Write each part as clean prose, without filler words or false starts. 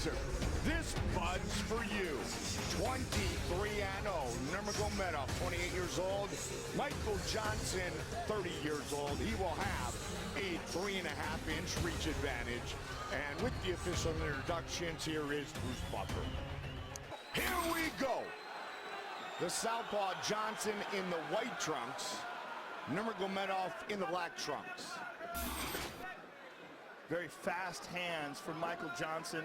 Razor. This bud's for you. 23-0. Nurmagomedov, 28 years old. Michael Johnson, 30 years old. He will have a 3.5-inch reach advantage. And with the official introductions, here is Bruce Buffer. Here we go. The southpaw Johnson in the white trunks. Nurmagomedov in the black trunks. Very fast hands for Michael Johnson.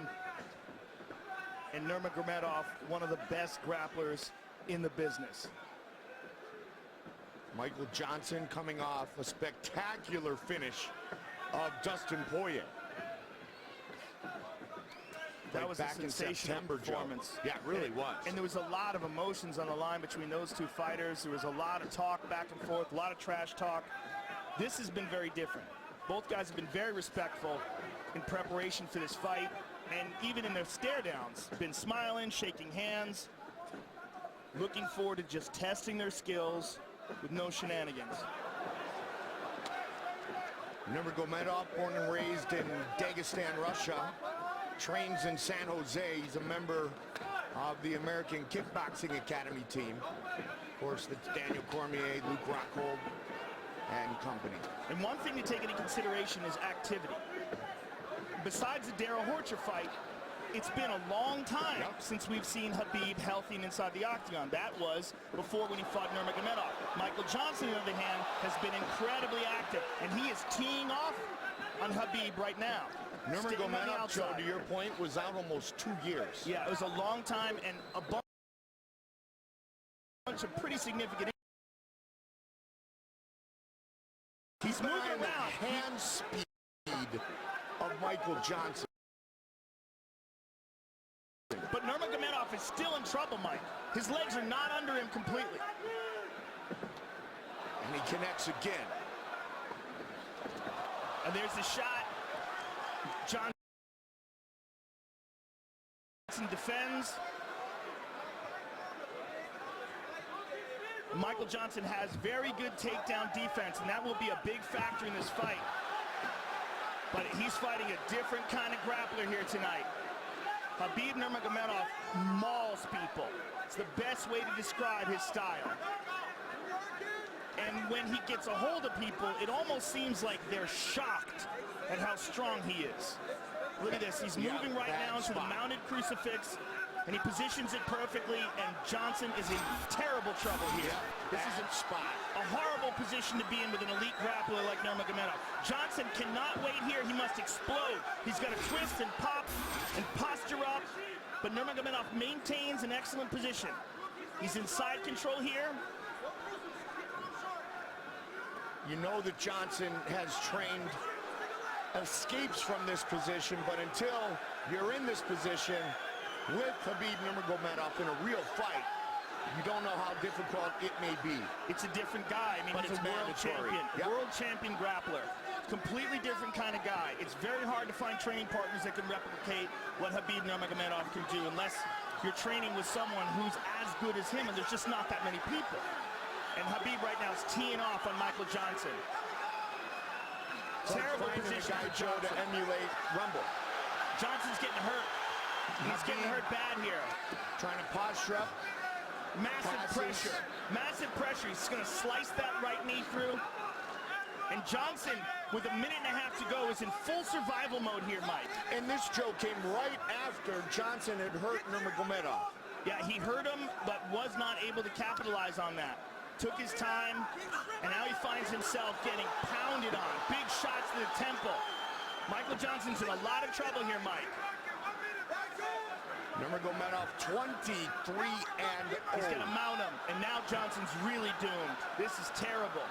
And Nurmagomedov, one of the best grapplers in the business. Michael Johnson coming off a spectacular finish of Dustin Poirier. That was back a sensational performance. Yeah, it really was. And there was a lot of emotions on the line between those two fighters. There was a lot of talk back and forth, a lot of trash talk. This has been very different. Both guys have been very respectful in preparation for this fight, and even in their stare downs, been smiling, shaking hands, looking forward to just testing their skills with no shenanigans. Nurmagomedov, born and raised in Dagestan, Russia, trains in San Jose. He's a member of the American Kickboxing Academy team. Of course, that's Daniel Cormier, Luke Rockhold, and company. And one thing to take into consideration is activity. Besides the Darrell Horcher fight, it's been a long time since we've seen Khabib healthy and inside the octagon. That was before when he fought Nurmagomedov. Michael Johnson, on the other hand, has been incredibly active, and he is teeing off on Khabib right now. Nurmagomedov, Joe, to your point, was out almost 2 years. Yeah, it was a long time and a bunch of pretty significant. He's moving around. Hand speed of Michael Johnson. But Nurmagomedov is still in trouble, Mike. His legs are not under him completely. And he connects again. And there's the shot. Johnson defends. Michael Johnson has very good takedown defense, and that will be a big factor in this fight. But he's fighting a different kind of grappler here tonight. Khabib Nurmagomedov mauls people. It's the best way to describe his style. And when he gets a hold of people, it almost seems like they're shocked at how strong he is. Look at this, he's moving right now to the mounted crucifix, and he positions it perfectly, and Johnson is in terrible trouble here. This is a horrible position to be in with an elite grappler like Nurmagomedov. Johnson cannot wait here, he must explode. He's got to twist and pop and posture up, but Nurmagomedov maintains an excellent position. He's in side control here. You know that Johnson has trained escapes from this position, but until you're in this position with Khabib Nurmagomedov in a real fight, you don't know how difficult it may be. It's a different guy. I mean, he's a world champion, world champion grappler. Completely different kind of guy. It's very hard to find training partners that can replicate what Khabib Nurmagomedov can do unless you're training with someone who's as good as him, and there's just not that many people. And Khabib right now is teeing off on Michael Johnson. Terrible position for Joe to emulate Rumble. Johnson's getting hurt. He's getting hurt bad here. Trying to posture up. Massive pressure. Massive pressure. He's going to slice that right knee through. And Johnson, with a minute and a half to go, is in full survival mode here, Mike. And this, Joe, came right after Johnson had hurt Nurmagomedov. Yeah, he hurt him, but was not able to capitalize on that. Took his time, and now he finds himself getting pounded on. Big shots to the temple. Michael Johnson's in a lot of trouble here, Mike. Nurmagomedov 23-0. He's gonna mount him, and now Johnson's really doomed. This is terrible.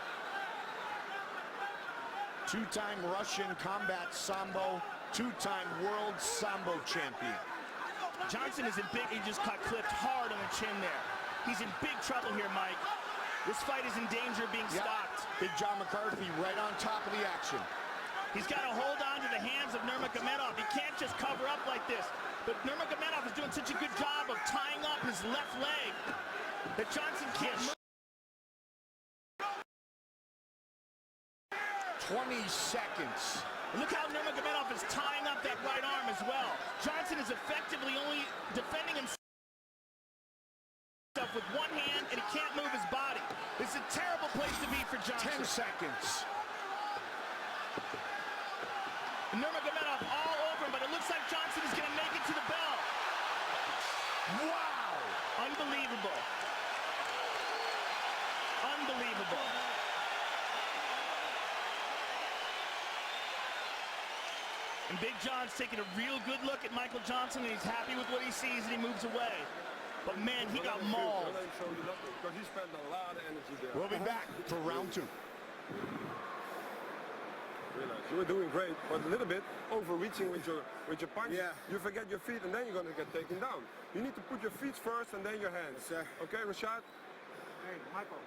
Two-time Russian combat sambo, two-time world sambo champion. Johnson is in big, he just got clipped hard on the chin there. He's in big trouble here, Mike. This fight is in danger of being stopped. Big John McCarthy right on top of the action. He's got to hold on to the hands of Nurmagomedov. He can't just cover up like this. But Nurmagomedov is doing such a good job of tying up his left leg that Johnson can't move. 20 seconds. Look how Nurmagomedov is tying up that right arm as well. Johnson is effectively only defending himself with one hand, and he can't move his body. This is a terrible place to be for Johnson. 10 seconds. Nurmagomedov all over him, but it looks like Johnson is going to make it to the bell. Wow! Unbelievable. Unbelievable. And Big John's taking a real good look at Michael Johnson, and he's happy with what he sees, and he moves away. But man, he got mauled. We'll be back for round 2. You were doing great, but a little bit overreaching with your punch. Yeah. You forget your feet, and then you're going to get taken down. You need to put your feet first, and then your hands. Yes, okay, Rashad? Hey, Michael,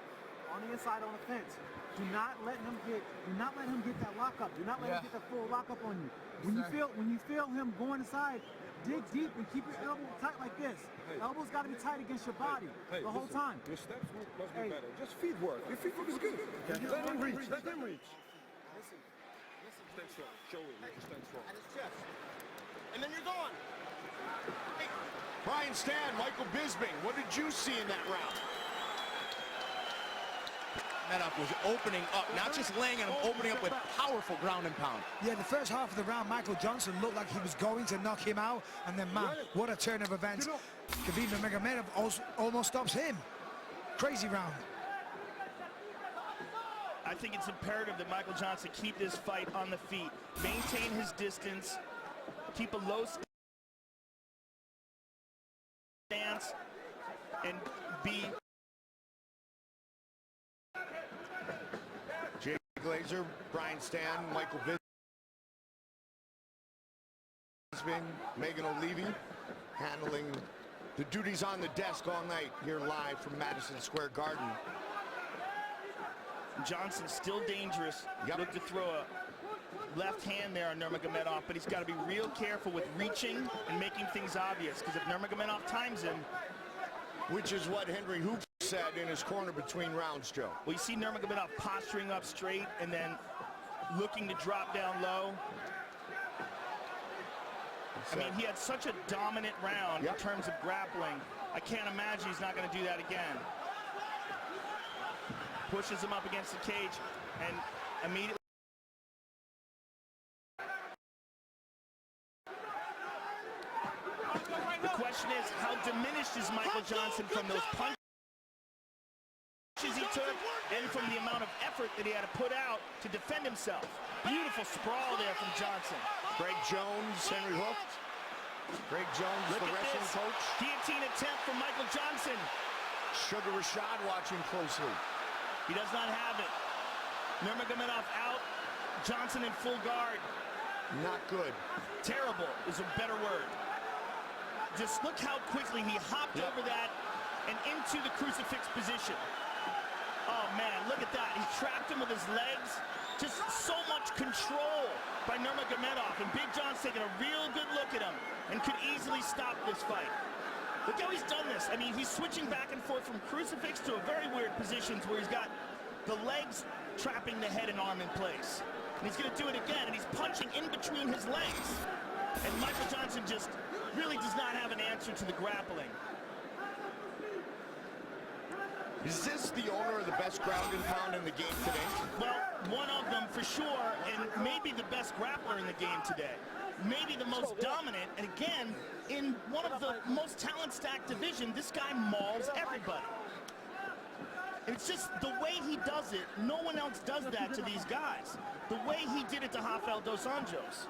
on the inside on the fence. Do not let him get that lockup. Do not let him get that full lockup on you. When you feel him going inside, dig deep and keep your elbow tight like this. Hey. Elbow's got to be tight against your body the whole time. Your steps must be better. Just feet work. Your feet work is good. Let him reach. Let him reach. Listen. Stand strong. Show him. Stand strong. And his chest. And then you're gone. Hey. Brian Stan, Michael Bisping, what did you see in that round? Nurmagomedov was opening up, not just laying on him, opening up with powerful ground and pound. Yeah, the first half of the round, Michael Johnson looked like he was going to knock him out, and then, man, what a turn of events. Khabib Nurmagomedov almost stops him. Crazy round. I think it's imperative that Michael Johnson keep this fight on the feet, maintain his distance, keep a low stance, and be... Jay Glazer, Brian Stan, Michael Bisping, Megan O'Leary handling the duties on the desk all night here live from Madison Square Garden. Johnson's still dangerous. Look to throw a left hand there on Nurmagomedov, but he's got to be real careful with reaching and making things obvious, because if Nurmagomedov times him... Which is what Henry Hoops said in his corner between rounds, Joe. Well, you see Nurmagomedov posturing up straight and then looking to drop down low. I mean, he had such a dominant round in terms of grappling. I can't imagine he's not going to do that again. Pushes him up against the cage and immediately... The question is, how diminished is Michael Johnson from those punches he took and from the amount of effort that he had to put out to defend himself? Beautiful sprawl there from Johnson. Greg Jones, Henry Hook. Greg Jones, the wrestling coach. Guillotine attempt from Michael Johnson. Sugar Rashad watching closely. He does not have it. Nurmagomedov out. Johnson in full guard. Not good. Terrible is a better word. Just look how quickly he hopped over that and into the crucifix position. Oh, man, look at that. He trapped him with his legs. Just so much control by Nurmagomedov. And Big John's taking a real good look at him and could easily stop this fight. Look how he's done this. I mean, he's switching back and forth from crucifix to a very weird positions where he's got the legs trapping the head and arm in place. And he's going to do it again, and he's punching in between his legs. And Michael Johnson just really does not have an answer to the grappling. Is this the owner of the best ground and pound in the game today? Well, one of them for sure, and maybe the best grappler in the game today. Maybe the most dominant, and again, in one of the most talent-stacked divisions, this guy mauls everybody. And it's just the way he does it, no one else does that to these guys. The way he did it to Rafael dos Anjos.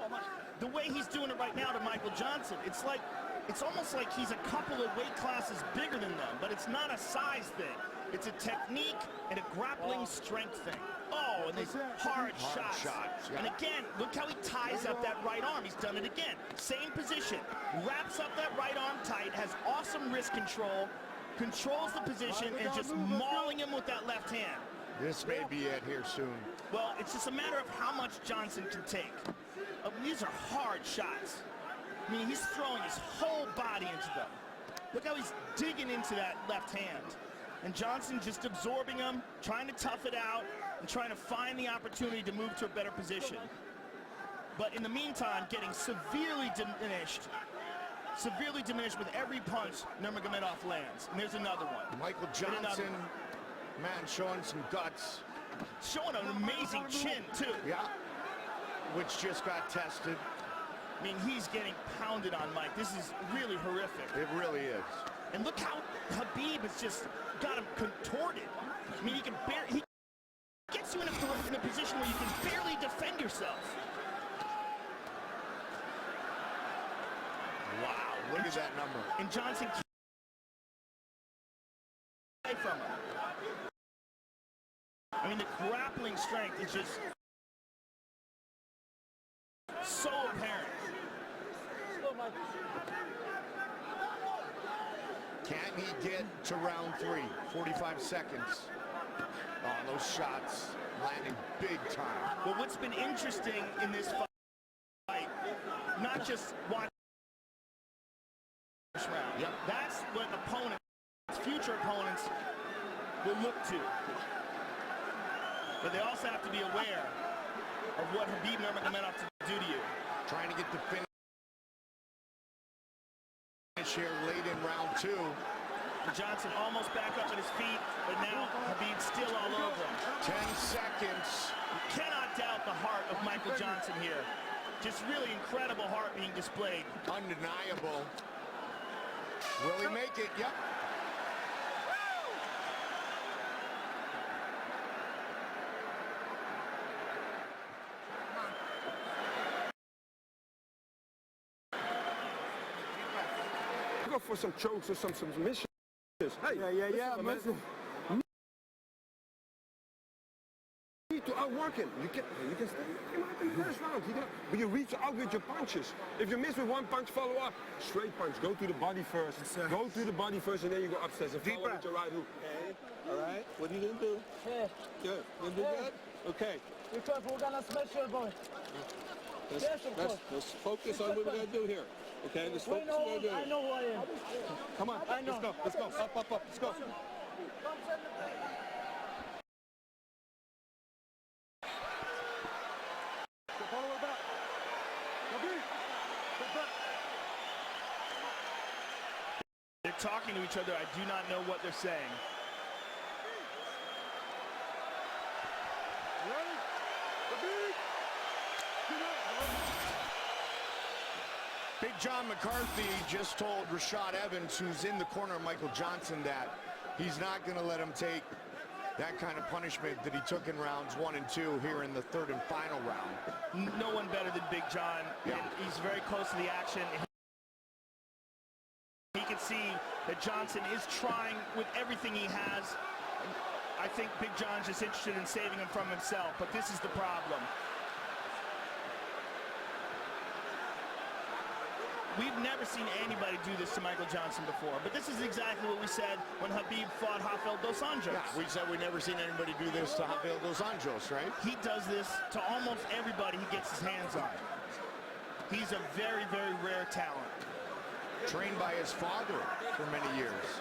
The way he's doing it right now to Michael Johnson. It's almost like he's a couple of weight classes bigger than them, but it's not a size thing. It's a technique and a grappling strength thing. Oh, and these hard shots. And again, look how he ties up that right arm. He's done it again. Same position. Wraps up that right arm tight, has awesome wrist control, controls the position, and just mauling him with that left hand. This may be it here soon. Well, it's just a matter of how much Johnson can take. These are hard shots. I mean, he's throwing his whole body into them. Look how he's digging into that left hand. And Johnson just absorbing him, trying to tough it out, and trying to find the opportunity to move to a better position. But in the meantime, getting severely diminished with every punch Nurmagomedov lands. And there's another one. Michael Johnson, man, showing some guts. Showing an amazing chin, too. Yeah, which just got tested. I mean, he's getting pounded on, Mike. This is really horrific. It really is. And look how Khabib has just got him contorted. I mean, he gets you in a position where you can barely defend yourself. Wow, look at that number. And Johnson away from him. I mean, the grappling strength is just so apparent. Can he get to round 3? 45 seconds. Oh, those shots landing big time. Well, what's been interesting in this fight, not just watching this round. Yep. That's what opponents, future opponents, will look to. But they also have to be aware of what Khabib Nurmagomedov to do to you. Trying to get the finish here late in round 2. Johnson almost back up at his feet, but now Khabib's still all over him. 10 seconds. You cannot doubt the heart of Michael Johnson here. Just really incredible heart being displayed. Undeniable. Will he make it? Yep. Go for some chokes or some submissions. Hey, Yeah, listen. You need to outwork him. You can stay out in the first round. But you reach out with your punches. If you miss with one punch, follow up. Straight punch. Go to the body first. Go to the body first, and then you go upstairs and follow with your right hook. Okay. All right. What are you gonna do? Yeah. Good. You gonna do good? Okay. Be careful, we're gonna smash your boy. Let's focus on what we're gonna do here. Okay. Let's focus on what we're doing. I know who I am. Come on. I know. Let's go. Up. Let's go. They're talking to each other. I do not know what they're saying. Big John McCarthy just told Rashad Evans, who's in the corner of Michael Johnson, that he's not going to let him take that kind of punishment that he took in rounds 1 and 2 here in the 3rd and final round. No one better than Big John. Yeah. And he's very close to the action. He can see that Johnson is trying with everything he has. I think Big John's just interested in saving him from himself, but this is the problem. We've never seen anybody do this to Michael Johnson before, but this is exactly what we said when Khabib fought Rafael dos Anjos. Yeah, we said we've never seen anybody do this to Rafael dos Anjos, right? He does this to almost everybody he gets his hands on. He's a very, very rare talent. Trained by his father for many years.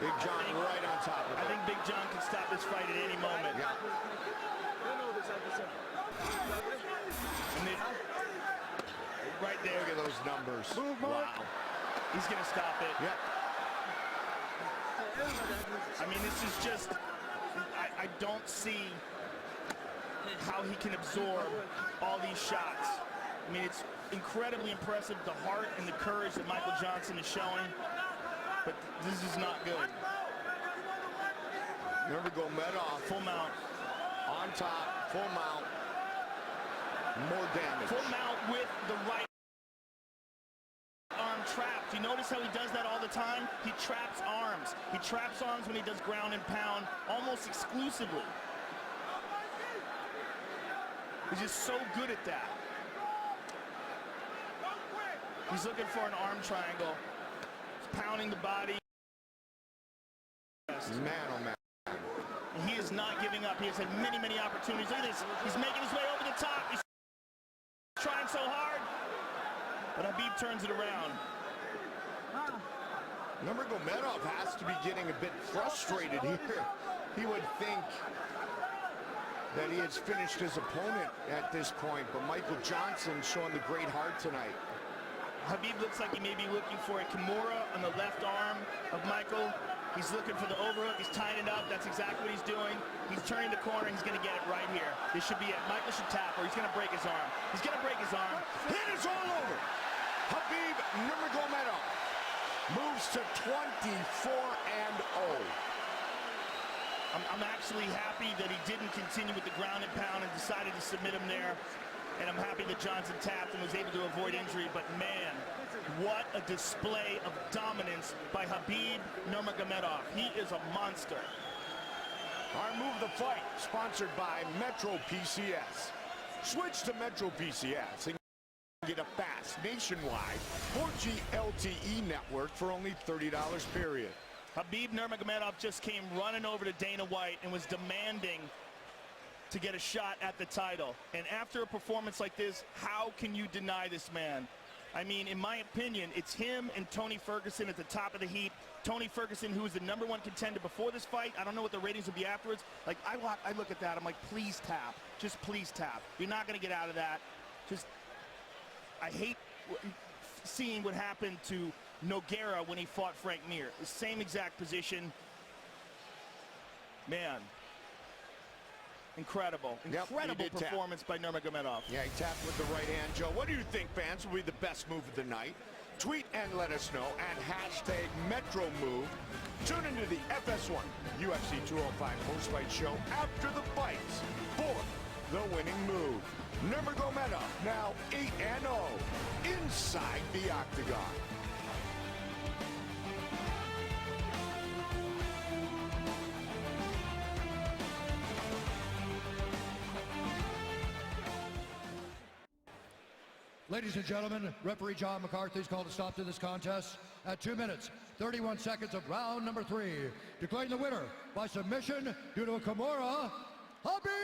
Big John right on top of it. I think Big John can stop this fight at any moment. Yeah. And then, right there. Look at those numbers. Wow. He's going to stop it. Yep. I mean, this is just, I don't see how he can absorb all these shots. I mean, it's incredibly impressive, the heart and the courage that Michael Johnson is showing, but this is not good. Nurmagomedov, Full mount. on top, full mount. More damage. Full mount with the right arm trapped. You notice how he does that all the time? He traps arms. He traps arms when he does ground and pound almost exclusively. He's just so good at that. He's looking for an arm triangle. He's pounding the body. Man, oh man. He is not giving up. He has had many, many opportunities. Look at this. He's making his way over the top. He's trying so hard. But Khabib turns it around. Nurmagomedov has to be getting a bit frustrated here. He would think that he has finished his opponent at this point, but Michael Johnson showing the great heart tonight. Khabib looks like he may be looking for a Kimura on the left arm of Michael. He's looking for the overhook. He's tying it up. That's exactly what he's doing. He's turning the corner. He's going to get it right here. This should be it. Michael should tap, or he's going to break his arm. He's going to break his arm. It is all over. Khabib Nurmagomedov moves to 24-0. I'm actually happy that he didn't continue with the ground and pound and decided to submit him there. And I'm happy that Johnson tapped and was able to avoid injury. But man, what a display of dominance by Khabib Nurmagomedov. He is a monster. Our Move the Fight, sponsored by Metro PCS. Switch to Metro PCS and get a fast, nationwide 4G LTE network for only $30 period. Khabib Nurmagomedov just came running over to Dana White and was demanding to get a shot at the title. And after a performance like this, how can you deny this man? I mean, in my opinion, it's him and Tony Ferguson at the top of the heap. Tony Ferguson, who was the #1 contender before this fight. I don't know what the ratings would be afterwards. Like, I look at that, I'm like, please tap. Just please tap. You're not going to get out of that. Just, I hate seeing what happened to Nogueira when he fought Frank Mir. The same exact position. Man. Incredible. Incredible performance by Nurmagomedov. Yeah, he tapped with the right hand. Joe, what do you think, fans, will be the best move of the night? Tweet and let us know at #MetroMove. Tune into the FS1 UFC 205 post-fight show after the fights for the winning move. Nurmagomedov now 8-0 inside the octagon. Ladies and gentlemen, referee John McCarthy's called a stop to this contest at 2 minutes, 31 seconds of round number 3. Declaring the winner by submission due to a Kimura, Khabib!